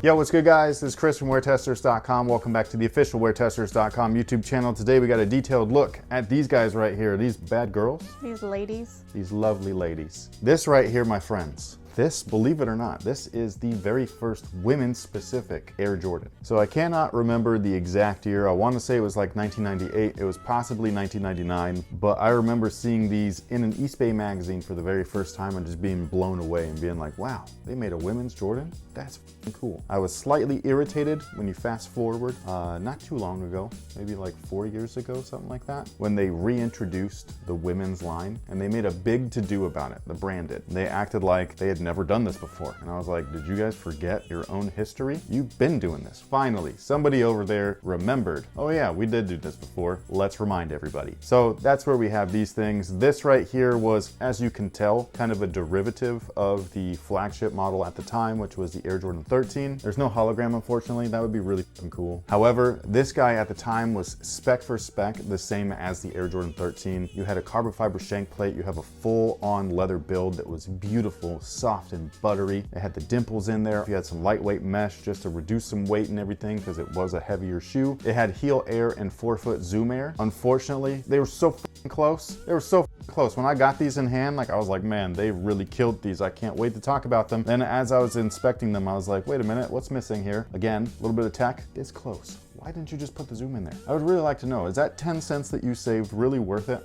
Yo, what's good guys? This is Chris from WearTesters.com. Welcome back to the official WearTesters.com YouTube channel. Today we got a detailed look at these guys right here. These bad girls. These ladies. These lovely ladies. This right here, my friends. This, believe it or not, this is the very first women's specific Air Jordan. So I cannot remember the exact year. I want to say it was like 1998. It was possibly 1999, but I remember seeing these in an East Bay magazine for the very first time and just being blown away and being like, wow, they made a women's Jordan? That's f***ing cool. I was slightly irritated when you fast forward, not too long ago, maybe like 4 years ago, something like that, when they reintroduced the women's line and they made a big to-do about it, the brand did. They acted like they had never done this before. And I was like, did you guys forget your own history? You've been doing this. Finally, somebody over there remembered, oh yeah, we did do this before. Let's remind everybody. So that's where we have these things. This right here was, as you can tell, kind of a derivative of the flagship model at the time, which was the Air Jordan 13. There's no hologram, unfortunately. That would be really cool. However, this guy at the time was spec for spec the same as the Air Jordan 13. You had a carbon fiber shank plate. You have a full-on leather build that was beautiful, soft and buttery. It had the dimples in there. You had some lightweight mesh just to reduce some weight and everything because it was a heavier shoe. It had heel air and forefoot zoom air. Unfortunately, they were so close. They were so close. When I got these in hand, like I was like, man, they really killed these. I can't wait to talk about them. Then as I was inspecting them, I was like, wait a minute, what's missing here? Again, a little bit of tech. It's close. Why didn't you just put the zoom in there? I would really like to know, is that 10 cents that you saved really worth it?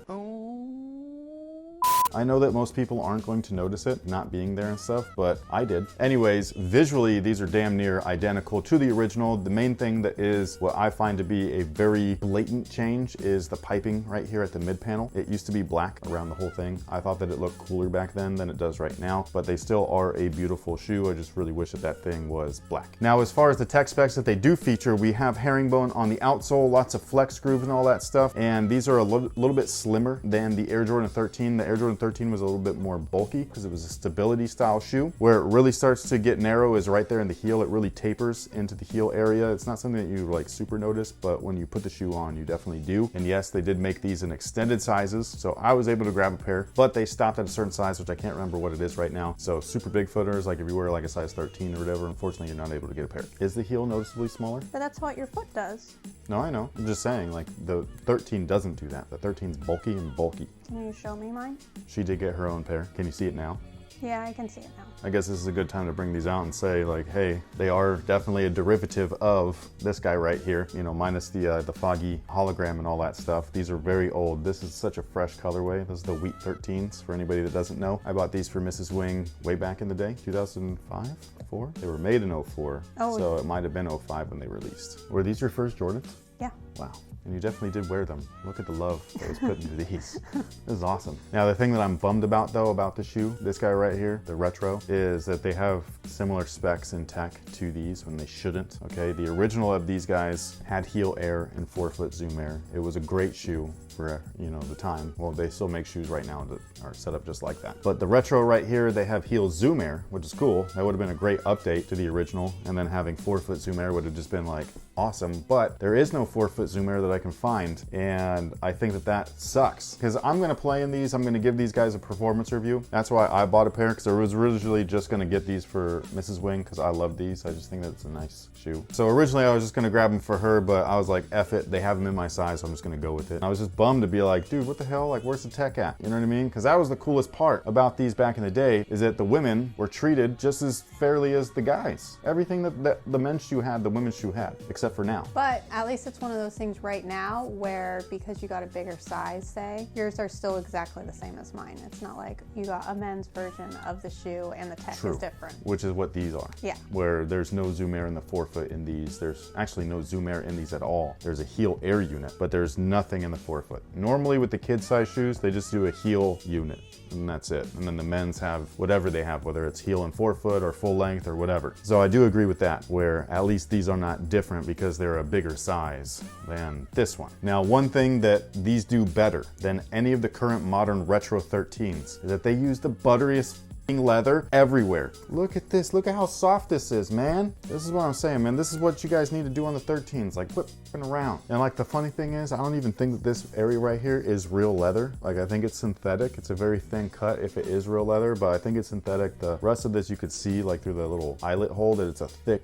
I know that most people aren't going to notice it not being there and stuff, but I did. Anyways, visually, these are damn near identical to the original. The main thing that is what I find to be a very blatant change is the piping right here at the mid panel. It used to be black around the whole thing. I thought that it looked cooler back then than it does right now, but they still are a beautiful shoe. I just really wish that that thing was black. Now, as far as the tech specs that they do feature, we have herringbone on the outsole, lots of flex grooves and all that stuff, and these are a little bit slimmer than the Air Jordan 13. The Air Jordan 13 was a little bit more bulky because it was a stability style shoe. Where it really starts to get narrow is right there in the heel. It really tapers into the heel area. It's not something that you like super notice, but when you put the shoe on, you definitely do. And yes, they did make these in extended sizes, so I was able to grab a pair, but they stopped at a certain size, which I can't remember what it is right now. So super big footers, like if you wear like a size 13 or whatever, unfortunately you're not able to get a pair. Is the heel noticeably smaller? But that's what your foot does. No, I know. I'm just saying, like the 13 doesn't do that. The 13's bulky and bulky. Can you show me mine? She did get her own pair. Can you see it now? Yeah, I can see it now. I guess this is a good time to bring these out and say like, hey, they are definitely a derivative of this guy right here, you know, minus the foggy hologram and all that stuff. These are very old. This is such a fresh colorway. This is the Wheat 13s for anybody that doesn't know. I bought these for Mrs. Wing way back in the day, 2005, 4? They were made in 04, so it might have been 05 when they released. Were these your first Jordans? Yeah. Wow. And you definitely did wear them. Look at the love that was put into these. This is awesome. Now, the thing that I'm bummed about though, about the shoe, this guy right here, the retro, is that they have similar specs and tech to these when they shouldn't, okay? The original of these guys had heel air and forefoot zoom air. It was a great shoe for, you know, the time. Well, they still make shoes right now that are set up just like that. But the retro right here, they have heel zoom air, which is cool. That would have been a great update to the original. And then having forefoot zoom air would have just been like awesome. But there is no forefoot zoom air that I can find. And I think that that sucks because I'm going to play in these. I'm going to give these guys a performance review. That's why I bought a pair, because I was originally just going to get these for Mrs. Wing because I love these. I just think that it's a nice shoe. So originally I was just going to grab them for her, but I was like, F it. They have them in my size, so I'm just going to go with it. And I was just bummed to be like, dude, what the hell? Like, where's the tech at? You know what I mean? Because that was the coolest part about these back in the day, is that the women were treated just as fairly as the guys. Everything that the men's shoe had, the women's shoe had, except for now. But at least it's one of those things right now where, because you got a bigger size, say, yours are still exactly the same as mine. It's not like you got a men's version of the shoe and the tech is different. Which is what these are. Yeah. Where there's no zoom air in the forefoot in these. There's actually no zoom air in these at all. There's a heel air unit, but there's nothing in the forefoot. Normally with the kid size shoes, they just do a heel unit and that's it. And then the men's have whatever they have, whether it's heel and forefoot or full length or whatever. So I do agree with that, where at least these are not different because they're a bigger size than this one. Now, one thing that these do better than any of the current modern retro 13s is that they use the butteriest leather everywhere. Look at this. Look at how soft this is, man. This is what I'm saying, man. This is what you guys need to do on the 13s. Like, quit around. And like, the funny thing is, I don't even think that this area right here is real leather. Like, I think it's synthetic. It's a very thin cut if it is real leather, but I think it's synthetic. The rest of this you could see like through the little eyelet hole that it's a thick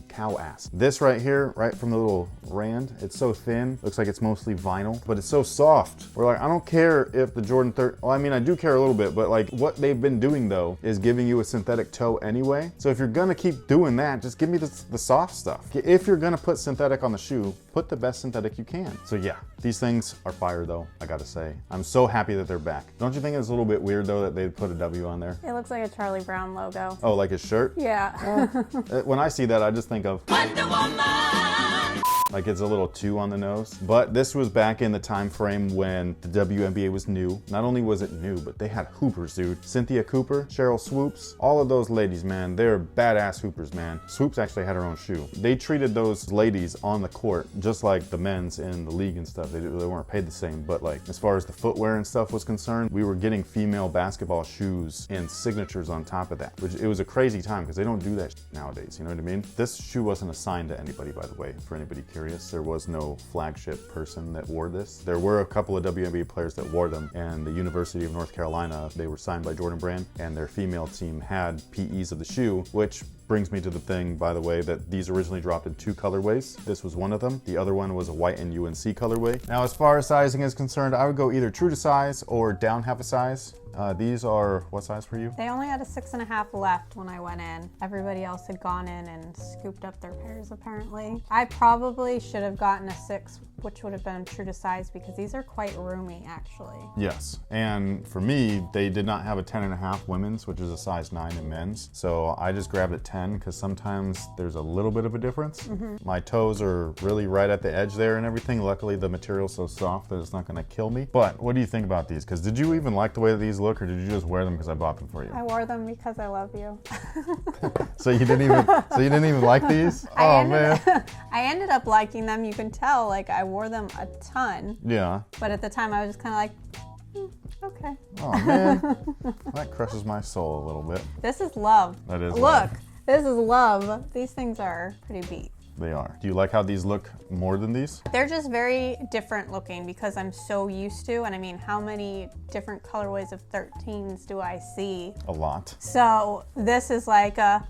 cow ass. This right here, right from the little rand, it's so thin, looks like it's mostly vinyl, but it's so soft. We're like, I don't care if the Jordan 13, well, I mean, I do care a little bit, but like what they've been doing though is giving you a synthetic toe anyway. So if you're gonna keep doing that, just give me the soft stuff. If you're gonna put synthetic on the shoe, put the best synthetic you can. So yeah, these things are fire though, I gotta say. I'm so happy that they're back. Don't you think it's a little bit weird though that they put a W on there? It looks like a Charlie Brown logo. Oh, like his shirt? Yeah. When I see that, I just think of Wonder Woman! Like it's a little 2 on the nose. But this was back in the time frame when the WNBA was new. Not only was it new, but they had hoopers, dude. Cynthia Cooper, Cheryl Swoops, all of those ladies, man, they're badass hoopers, man. Swoops actually had her own shoe. They treated those ladies on the court just like the men's in the league and stuff. They weren't paid the same, but like as far as the footwear and stuff was concerned, we were getting female basketball shoes and signatures on top of that, which it was a crazy time because they don't do that nowadays, you know what I mean? This shoe wasn't assigned to anybody, by the way, for anybody curious. There was no flagship person that wore this. There were a couple of WNBA players that wore them, and the University of North Carolina, they were signed by Jordan Brand, and their female team had PEs of the shoe, which brings me to the thing, by the way, that these originally dropped in 2 colorways. This was one of them. The other one was a white and UNC colorway. Now, as far as sizing is concerned, I would go either true to size or down half a size. These are, what size for you? They only had a 6.5 left when I went in. Everybody else had gone in and scooped up their pairs apparently. I probably should have gotten a 6, which would have been true to size because these are quite roomy actually. Yes, and for me, they did not have a 10.5 women's, which is a size 9 in men's. So I just grabbed a 10 because sometimes there's a little bit of a difference. My toes are really right at the edge there and everything. Luckily, the material's so soft that it's not gonna kill me. But what do you think about these? Because did you even like the way that these look, or did you just wear them because I bought them for you? I wore them because I love you. So you didn't even like these? Oh man. I ended up liking them. You can tell, like I wore them a ton. Yeah. But at the time I was just kind of like, okay. Oh man, that crushes my soul a little bit. This is love. That is Look, love. This is love. These things are pretty beat. They are. Do you like how these look more than these? They're just very different looking because I'm so used to, and I mean, how many different colorways of 13s do I see? A lot. So this is like a,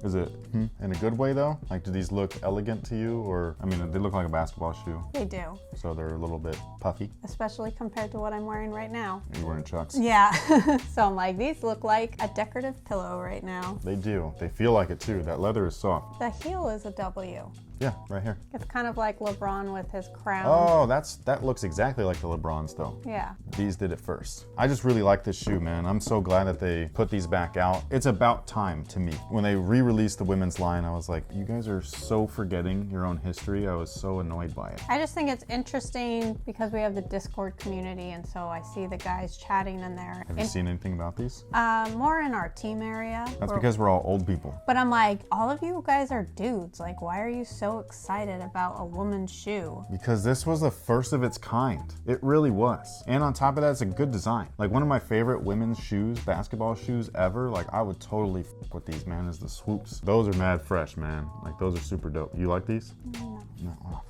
Is it in a good way though? Like, do these look elegant to you, or I mean, they look like a basketball shoe. They do. So they're a little bit puffy. Especially compared to what I'm wearing right now. You're wearing Chucks. Yeah. So I'm like, these look like a decorative pillow right now. They do. They feel like it too. That leather is soft. The heel is a W. Yeah, right here. It's kind of like LeBron with his crown. Oh, that looks exactly like the LeBrons though. Yeah. These did it first. I just really like this shoe, man. I'm so glad that they put these back out. It's about time to me. When they re-released the women's line, I was like, you guys are so forgetting your own history. I was so annoyed by it. I just think it's interesting because we have the Discord community, and so I see the guys chatting in there. Have you seen anything about these? More in our team area. That's because we're all old people. But I'm like, all of you guys are dudes. Like, why are you so excited about a woman's shoe? Because this was the first of its kind. It really was. And on top of that, it's a good design. Like one of my favorite women's shoes, basketball shoes ever, like I would totally f with these, man, is the Swoops. Those are mad fresh, man. Like those are super dope. You like these? No. No. Oh.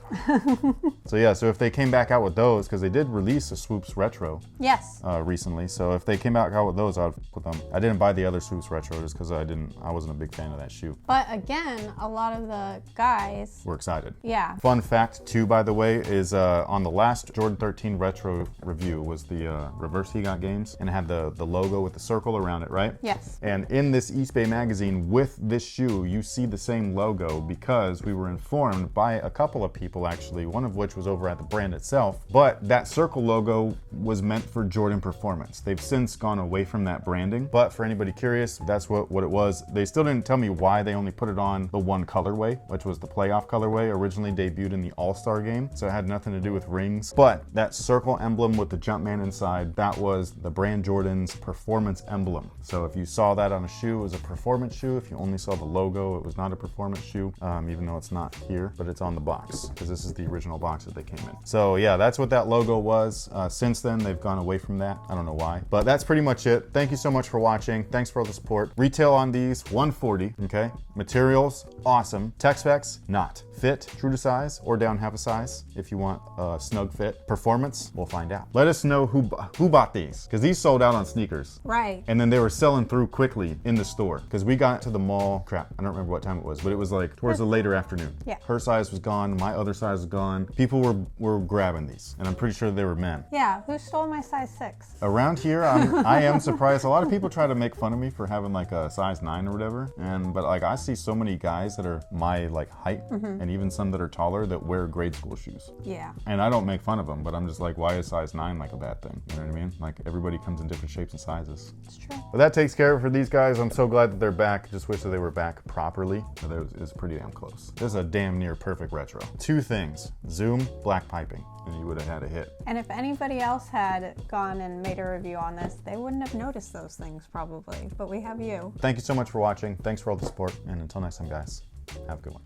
So yeah, so if they came back out with those, because they did release a Swoops Retro Yes. recently, so if they came back out with those, I'd f with them. I didn't buy the other Swoops Retro just because I wasn't a big fan of that shoe. But again, a lot of the guys We're excited. Yeah. Fun fact too, by the way, is on the last Jordan 13 Retro review was the reverse He Got Games, and it had the logo with the circle around it, right? Yes. And in this East Bay magazine with this shoe, you see the same logo because we were informed by a couple of people actually, one of which was over at the brand itself, but that circle logo was meant for Jordan Performance. They've since gone away from that branding, but for anybody curious, that's what it was. They still didn't tell me why they only put it on the one colorway, which was the playoff colorway, originally debuted in the All-Star game, so it had nothing to do with rings. But that circle emblem with the Jumpman inside, that was the brand Jordan's performance emblem. So if you saw that on a shoe, it was a performance shoe. If you only saw the logo, it was not a performance shoe, even though it's not here, but it's on the box, because this is the original box that they came in. So yeah, that's what that logo was. Since then, they've gone away from that. I don't know why, but that's pretty much it. Thank you so much for watching. Thanks for all the support. Retail on these, $140, okay? Materials, awesome. Tech specs, not. Fit, true to size, or down half a size if you want a snug fit. Performance, we'll find out. Let us know who bought these, because these sold out on sneakers. Right. And then they were selling through quickly in the store, because we got to the mall well, crap, I don't remember what time it was, but it was like towards the later afternoon. Yeah. Her size was gone, my other size was gone. People were grabbing these, and I'm pretty sure they were men. Yeah, who stole my size 6? Around here, I am surprised. A lot of people try to make fun of me for having like a size 9 or whatever, but like I see so many guys that are my like height, and even some that are taller that wear grade school shoes. Yeah. And I don't make fun of them, but I'm just like, why is size 9 like a bad thing? You know what I mean? Like everybody comes in different shapes and sizes. It's true. But that takes care of it for these guys. I'm so glad that they're back. Just wish that they were back properly. But it was pretty damn close. This is a damn near perfect retro. 2 things: Zoom, black piping, and you would have had a hit. And if anybody else had gone and made a review on this, they wouldn't have noticed those things probably. But we have you. Thank you so much for watching. Thanks for all the support. And until next time, guys, have a good one.